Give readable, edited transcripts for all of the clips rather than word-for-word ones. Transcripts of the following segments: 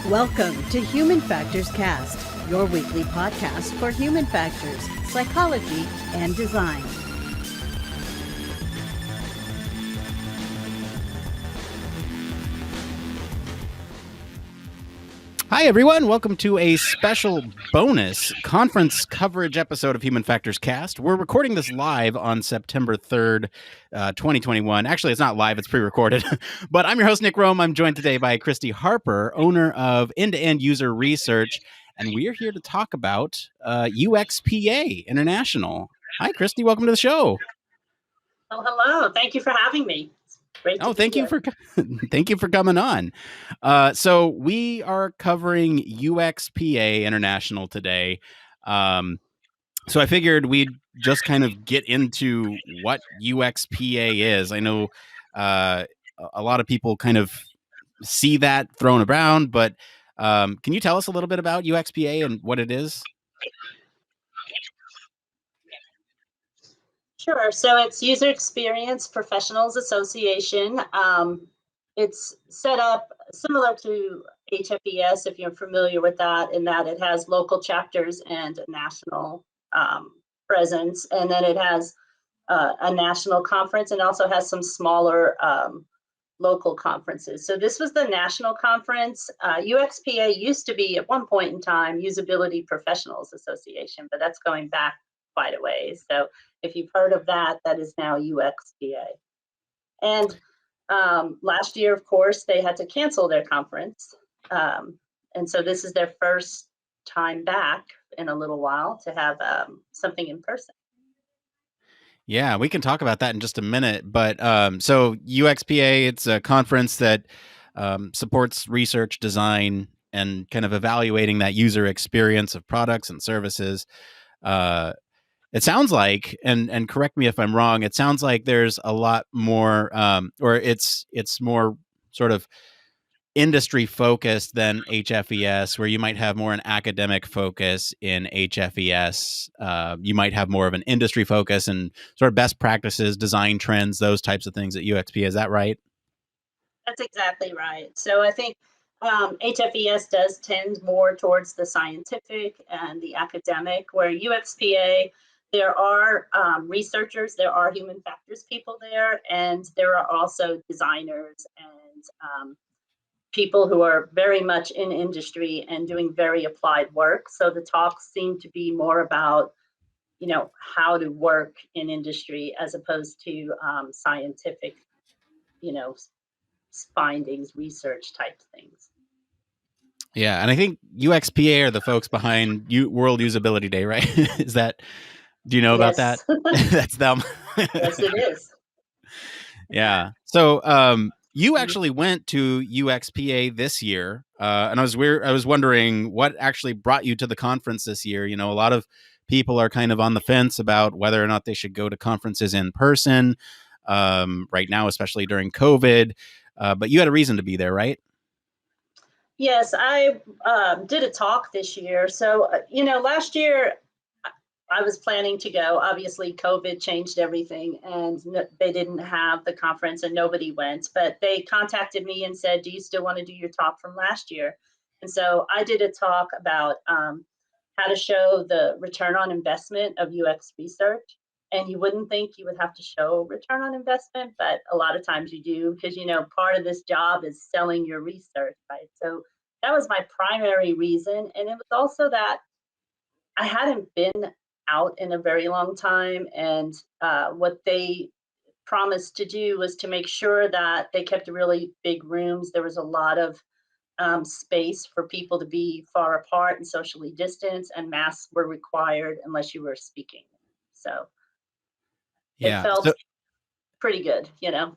Welcome to Human Factors Cast, your weekly podcast for human factors, psychology, and design. Hi, everyone. Welcome to a special bonus conference coverage episode of Human Factors Cast. We're recording this live on September 3rd, 2021. Actually, it's not live, it's pre-recorded. But I'm your host, Nick Roome. I'm joined today by Christy Harper, owner of End-to-End User Research, and we are here to talk about UXPA International. Hi, Christy. Welcome to the show. Oh, hello. Thank you for having me. Great to be thank here. you for thank you for coming on. So we are covering UXPA International today. So I figured we'd just kind of get into what UXPA is. I know a lot of people kind of see that thrown around, but can you tell us a little bit about UXPA and what it is? Sure. So it's User Experience Professionals Association. It's set up similar to HFES, if you're familiar with that, in that it has local chapters and a national presence. And then it has a national conference and also has some smaller local conferences. So this was the national conference. UXPA used to be at one point in time Usability Professionals Association, but that's going back quite a ways. So if you've heard of that, that is now UXPA. And last year, of course, they had to cancel their conference. And so this is their first time back in a little while to have something in person. Yeah, we can talk about that in just a minute. But so UXPA, it's a conference that supports research, design, and kind of evaluating that user experience of products and services. It sounds like, and correct me if I'm wrong, it sounds like there's a lot more, or it's more sort of industry focused than HFES, where you might have more an academic focus in HFES. You might have more of an industry focus and sort of best practices, design trends, those types of things at UXPA. Is that right? That's exactly right. So I think HFES does tend more towards the scientific and the academic, where UXPA, there are researchers, there are human factors people there, and there are also designers and people who are very much in industry and doing very applied work. So the talks seem to be more about, you know, how to work in industry as opposed to scientific, you know, findings, research type things. Yeah, and I think UXPA are the folks behind World Usability Day, right? Is that? Do you know about that? That's them. Yes, it is. Yeah. So you actually went to UXPA this year, and I was wondering what actually brought you to the conference this year. You know, a lot of people are kind of on the fence about whether or not they should go to conferences in person right now, especially during COVID. But you had a reason to be there, right? Yes, I did a talk this year. So, you know, last year I was planning to go. Obviously, COVID changed everything and they didn't have the conference and nobody went. But they contacted me and said, do you still want to do your talk from last year? And so I did a talk about how to show the return on investment of UX research. And you wouldn't think you would have to show return on investment, but a lot of times you do, because, you know, part of this job is selling your research, right? So that was my primary reason. And it was also that I hadn't been out in a very long time. And what they promised to do was to make sure that they kept really big rooms. There was a lot of space for people to be far apart and socially distanced, and masks were required unless you were speaking. So Yeah. it felt pretty good, you know?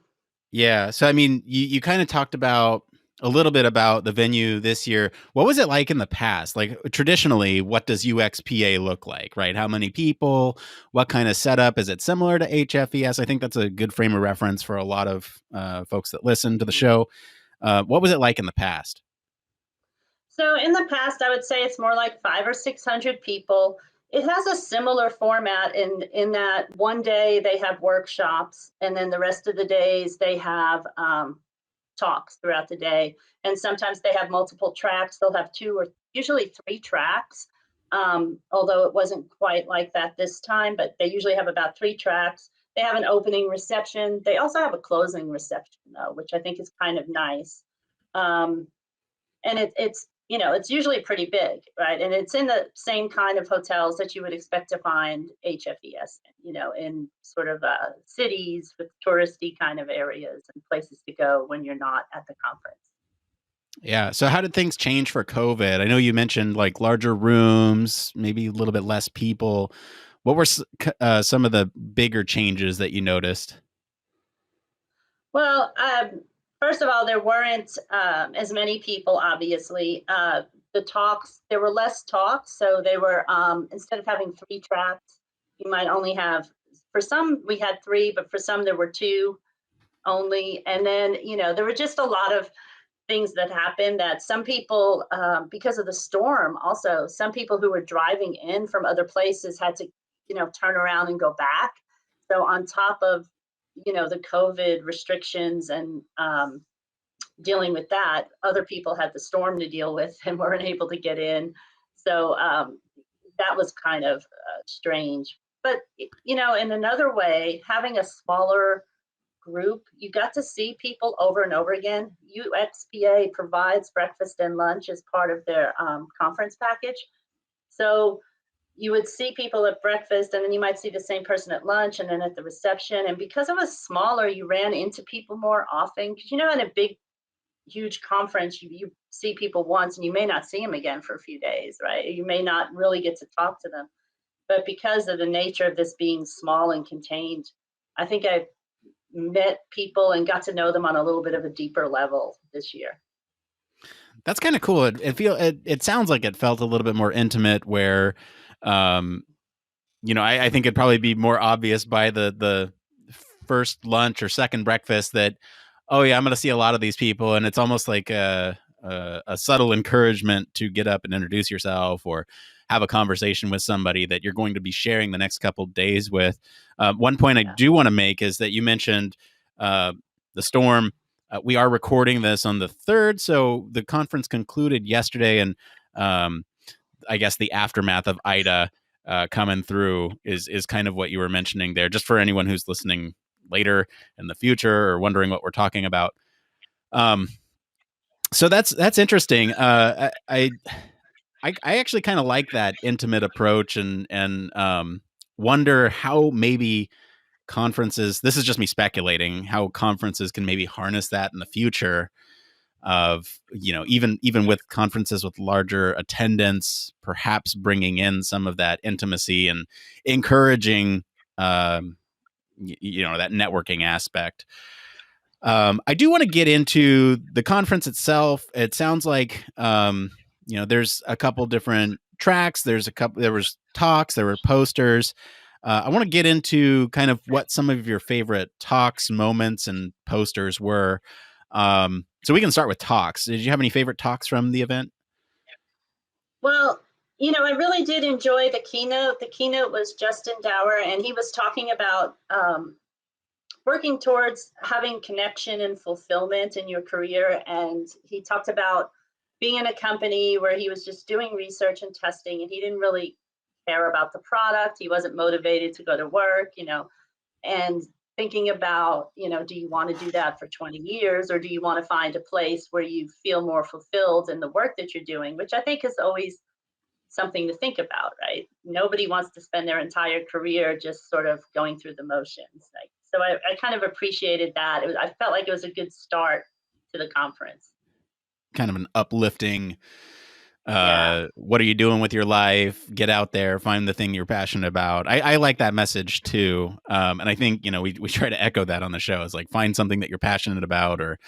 Yeah. So, I mean, you kind of talked about a little bit about the venue this year. What was it like in the past? Like traditionally, what does UXPA look like, right? How many people? What kind of setup? Is it similar to HFES? I think that's a good frame of reference for a lot of folks that listen to the show. What was it like in the past? So in the past, I would say it's more like 500 or 600 people. It has a similar format in that one day they have workshops, and then the rest of the days they have talks throughout the day. And sometimes they have multiple tracks. They'll have 2 or usually 3 tracks. Although it wasn't quite like that this time, but they usually have about 3 tracks. They have an opening reception. They also have a closing reception, though, which I think is kind of nice. And it's it's usually pretty big, right? And it's in the same kind of hotels that you would expect to find HFES, in sort of cities with touristy kind of areas and places to go when you're not at the conference. Yeah. So how did things change for COVID? I know you mentioned like larger rooms, maybe a little bit less people. What were some of the bigger changes that you noticed? Well, first of all, there weren't as many people, obviously. The talks, there were less talks. So they were, instead of having 3 tracks, you might only have, for some, we had 3, but for some, there were 2 only. And then, there were just a lot of things that happened that some people, because of the storm, also, some people who were driving in from other places had to, turn around and go back. So on top of, the COVID restrictions and dealing with that, other people had the storm to deal with and weren't able to get in. So that was kind of strange. But, in another way, having a smaller group, you got to see people over and over again. UXPA provides breakfast and lunch as part of their conference package. So you would see people at breakfast, and then you might see the same person at lunch and then at the reception. And because it was smaller, you ran into people more often. Because, in a big, huge conference, you see people once and you may not see them again for a few days, right? You may not really get to talk to them. But because of the nature of this being small and contained, I think I met people and got to know them on a little bit of a deeper level this year. That's kind of cool. It sounds like it felt a little bit more intimate where, I think it'd probably be more obvious by the first lunch or second breakfast that, oh yeah, I'm going to see a lot of these people. And it's almost like a subtle encouragement to get up and introduce yourself or have a conversation with somebody that you're going to be sharing the next couple of days with. One point I do want to make is that you mentioned the storm. We are recording this on the 3rd, so the conference concluded yesterday, and I guess the aftermath of Ida coming through is kind of what you were mentioning there, just for anyone who's listening later in the future or wondering what we're talking about. So that's interesting. I actually kind of like that intimate approach and wonder how maybe conferences, this is just me speculating, how conferences can maybe harness that in the future of, even with conferences with larger attendance, perhaps bringing in some of that intimacy and encouraging, that networking aspect. I do want to get into the conference itself. It sounds like, there's a couple different tracks. There was talks, there were posters. I want to get into kind of what some of your favorite talks, moments, and posters were. So we can start with talks. Did you have any favorite talks from the event? Well, I really did enjoy the keynote. The keynote was Justin Dower, and he was talking about working towards having connection and fulfillment in your career. And he talked about being in a company where he was just doing research and testing, and he didn't really care about the product. He wasn't motivated to go to work, and thinking about, do you want to do that for 20 years, or do you want to find a place where you feel more fulfilled in the work that you're doing, which I think is always something to think about, right? Nobody wants to spend their entire career just sort of going through the motions. So I kind of appreciated that. I felt like it was a good start to the conference. Kind of an uplifting, what are you doing with your life? Get out there, find the thing you're passionate about. I like that message too. And I think, we try to echo that on the show. It's like, find something that you're passionate about, or,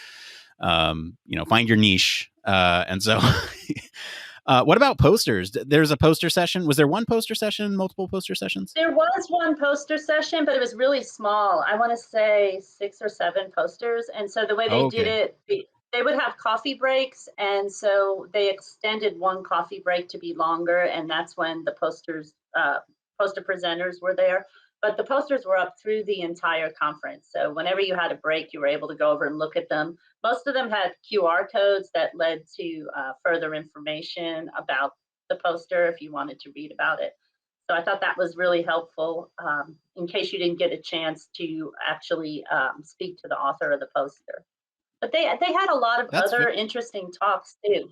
find your niche. And so what about posters? There's a poster session. Was there one poster session, multiple poster sessions? There was one poster session, but it was really small. I want to say 6 or 7 posters. And so the way they did it, they would have coffee breaks. And so they extended one coffee break to be longer. And that's when the poster presenters were there. but the posters were up through the entire conference. So whenever you had a break, you were able to go over and look at them. Most of them had QR codes that led to further information about the poster if you wanted to read about it. So I thought that was really helpful in case you didn't get a chance to actually speak to the author of the poster. But they had a lot of other interesting talks too.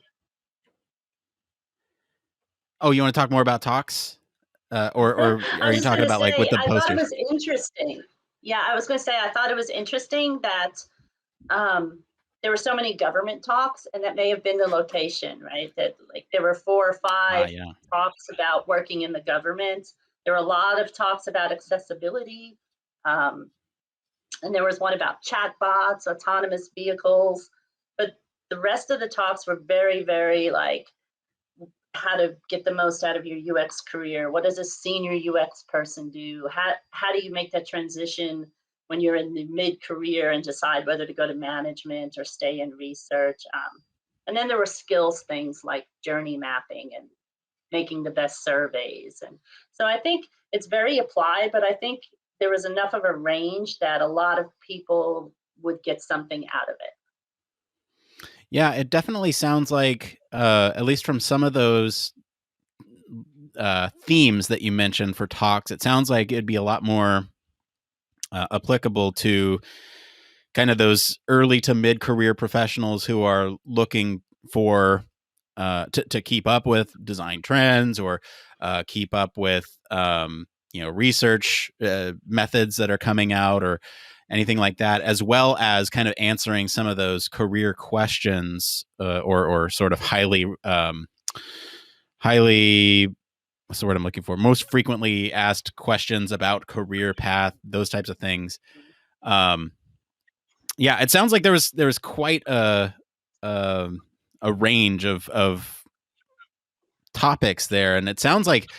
Oh, you want to talk more about talks? Or I are was you just talking going to about like with say, the I thought it posters? was interesting. Yeah, I was going to say, I thought it was interesting that there were so many government talks, and that may have been the location, right? That like there were 4 or 5 Yeah. talks about working in the government. There were a lot of talks about accessibility. Um, and there was one about chatbots, autonomous vehicles. But the rest of the talks were very, very like how to get the most out of your UX career. What does a senior UX person do? How do you make that transition when you're in the mid-career and decide whether to go to management or stay in research? And then there were skills things like journey mapping and making the best surveys. And so I think it's very applied, but I think there was enough of a range that a lot of people would get something out of it. Yeah, it definitely sounds like, at least from some of those themes that you mentioned for talks, it sounds like it'd be a lot more applicable to kind of those early to mid career professionals who are looking for to keep up with design trends or keep up with research methods that are coming out or anything like that, as well as kind of answering some of those career questions or sort of highly what's the word I'm looking for, most frequently asked questions about career path, those types of things. Yeah, it sounds like there was quite a range of topics there, and it sounds like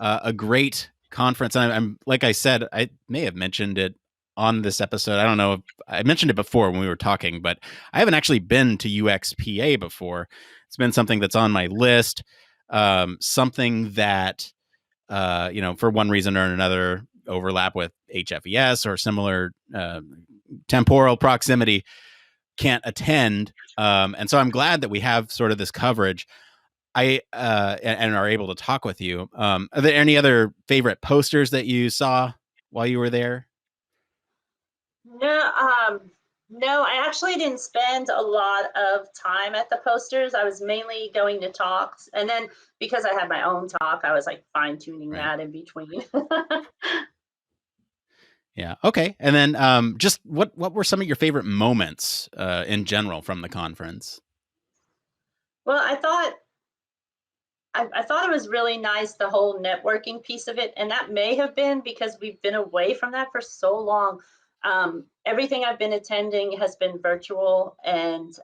a great conference. And I'm like I said, I may have mentioned it on this episode. I don't know if I mentioned it before when we were talking, but I haven't actually been to UXPA before. It's been something that's on my list, something that for one reason or another overlap with HFES or similar temporal proximity can't attend. And so I'm glad that we have sort of this coverage. And are able to talk with you. Are there any other favorite posters that you saw while you were there? No, I actually didn't spend a lot of time at the posters. I was mainly going to talks, and then because I had my own talk, I was like fine tuning that in between. Yeah. Okay. And then just what were some of your favorite moments in general from the conference? Well, I thought it was really nice, the whole networking piece of it. And that may have been because we've been away from that for so long. Everything I've been attending has been virtual, and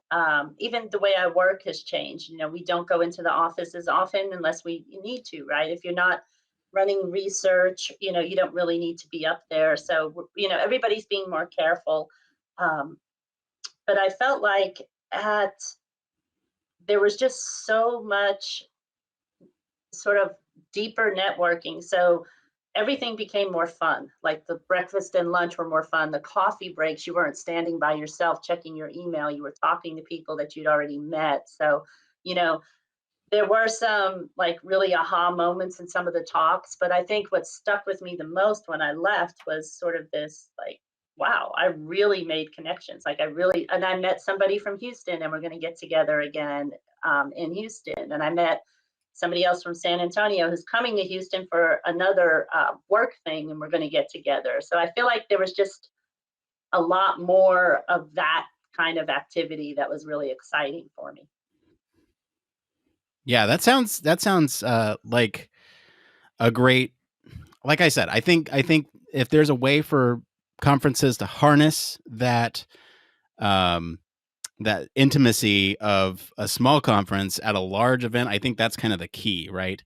even the way I work has changed. We don't go into the office as often unless we need to, right? If you're not running research, you don't really need to be up there. So, everybody's being more careful. But I felt like there was just so much sort of deeper networking. So everything became more fun. Like the breakfast and lunch were more fun. The coffee breaks, you weren't standing by yourself checking your email. You were talking to people that you'd already met. So, there were some like really aha moments in some of the talks. But I think what stuck with me the most when I left was sort of this like, wow, I really made connections. Like and I met somebody from Houston, and we're going to get together again in Houston. And I met somebody else from San Antonio who's coming to Houston for another work thing, and we're going to get together. So I feel like there was just a lot more of that kind of activity that was really exciting for me. Yeah, that sounds like a great. Like I said, I think if there's a way for conferences to harness that that intimacy of a small conference at a large event, I think that's kind of the key, right?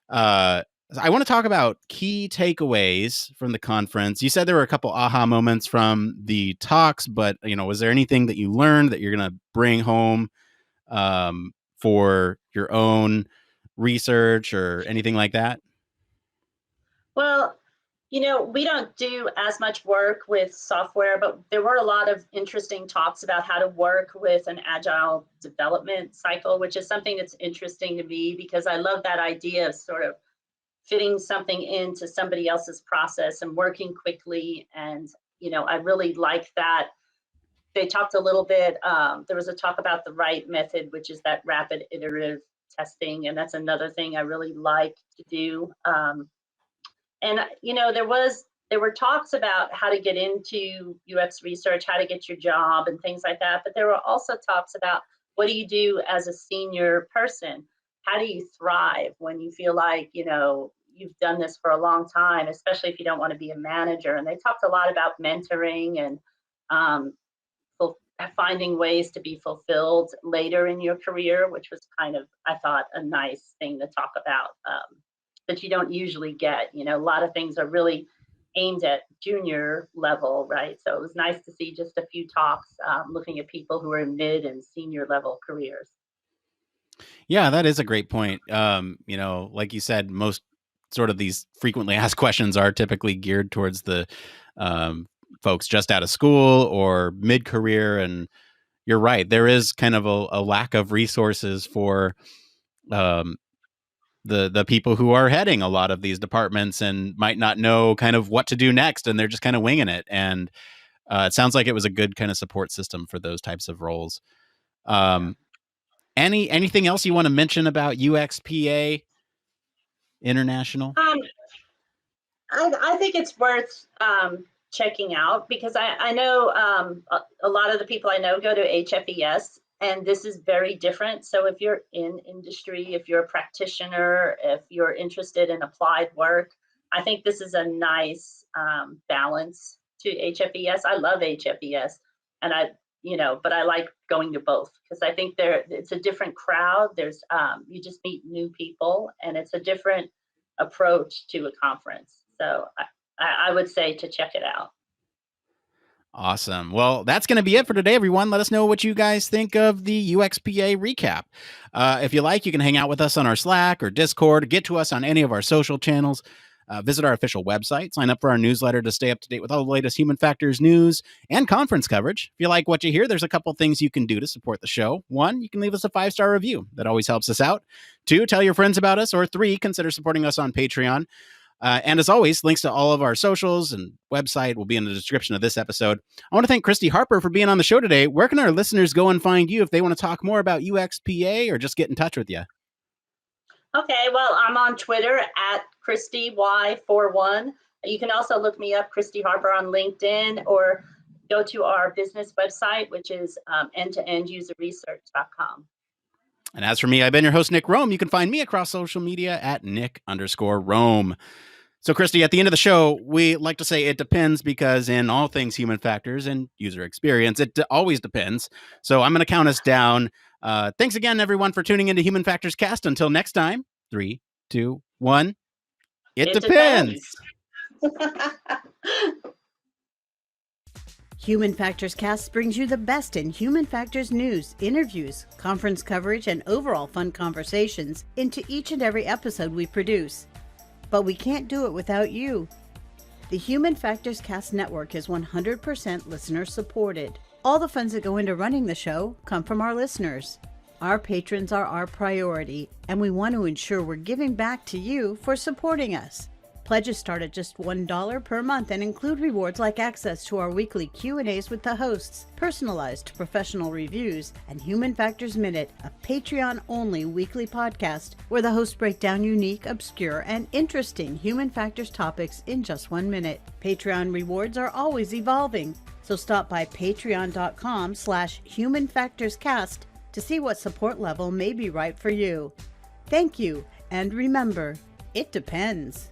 I want to talk about key takeaways from the conference. You said there were a couple aha moments from the talks, but was there anything that you learned that you're going to bring home for your own research or anything like that? Well, We don't do as much work with software, but there were a lot of interesting talks about how to work with an agile development cycle, which is something that's interesting to me because I love that idea of sort of fitting something into somebody else's process and working quickly. And, I really like that. They talked a little bit, there was a talk about the right method, which is that rapid iterative testing. And that's another thing I really like to do. And there were talks about how to get into UX research, how to get your job and things like that. But there were also talks about what do you do as a senior person? How do you thrive when you feel like, you've done this for a long time, especially if you don't want to be a manager? And they talked a lot about mentoring and finding ways to be fulfilled later in your career, which was kind of, I thought, a nice thing to talk about. That you don't usually get. A lot of things are really aimed at junior level, right? So it was nice to see just a few talks looking at people who are in mid and senior level careers. Yeah, that is a great point. Like you said, most sort of these frequently asked questions are typically geared towards the folks just out of school or mid-career. And you're right, there is kind of a lack of resources for the people who are heading a lot of these departments and might not know kind of what to do next, and they're just kind of winging it. And it sounds like it was a good kind of support system for those types of roles. Anything else you want to mention about UXPA International? I think it's worth checking out because I know a lot of the people I know go to HFES, and this is very different. So if you're in industry, if you're a practitioner, if you're interested in applied work, I think this is a nice balance to HFES. I love HFES, and but I like going to both because I think it's a different crowd. There's you just meet new people, and it's a different approach to a conference. So I would say to check it out. Awesome. Well, that's going to be it for today, everyone. Let us know what you guys think of the UXPA recap. If you like, you can hang out with us on our Slack or Discord, get to us on any of our social channels, visit our official website, sign up for our newsletter to stay up to date with all the latest human factors news and conference coverage. If you like what you hear, there's a couple things you can do to support the show. 1, you can leave us a 5-star review. That always helps us out. 2, tell your friends about us. Or 3, consider supporting us on Patreon. And as always, links to all of our socials and website will be in the description of this episode. I want to thank Christy Harper for being on the show today. Where can our listeners go and find you if they want to talk more about UXPA or just get in touch with you? Okay, well, I'm on Twitter at ChristyY41. You can also look me up, Christy Harper, on LinkedIn, or go to our business website, which is end-to-end-user-research.com. And as for me, I've been your host, Nick Roome. You can find me across social media at Nick_Roome. So, Christy, at the end of the show, we like to say it depends because in all things human factors and user experience, it always depends. So I'm going to count us down. Thanks again, everyone, for tuning into Human Factors Cast. Until next time, 3, 2, 1. It depends. Human Factors Cast brings you the best in human factors news, interviews, conference coverage, and overall fun conversations into each and every episode we produce. But we can't do it without you. The Human Factors Cast network is 100% listener supported. All the funds that go into running the show come from our listeners. Our patrons are our priority, and we want to ensure we're giving back to you for supporting us. Pledges start at just $1 per month and include rewards like access to our weekly Q&As with the hosts, personalized professional reviews, and Human Factors Minute, a Patreon-only weekly podcast where the hosts break down unique, obscure, and interesting human factors topics in just 1 minute. Patreon rewards are always evolving, so stop by patreon.com/humanfactorscast to see what support level may be right for you. Thank you, and remember, it depends.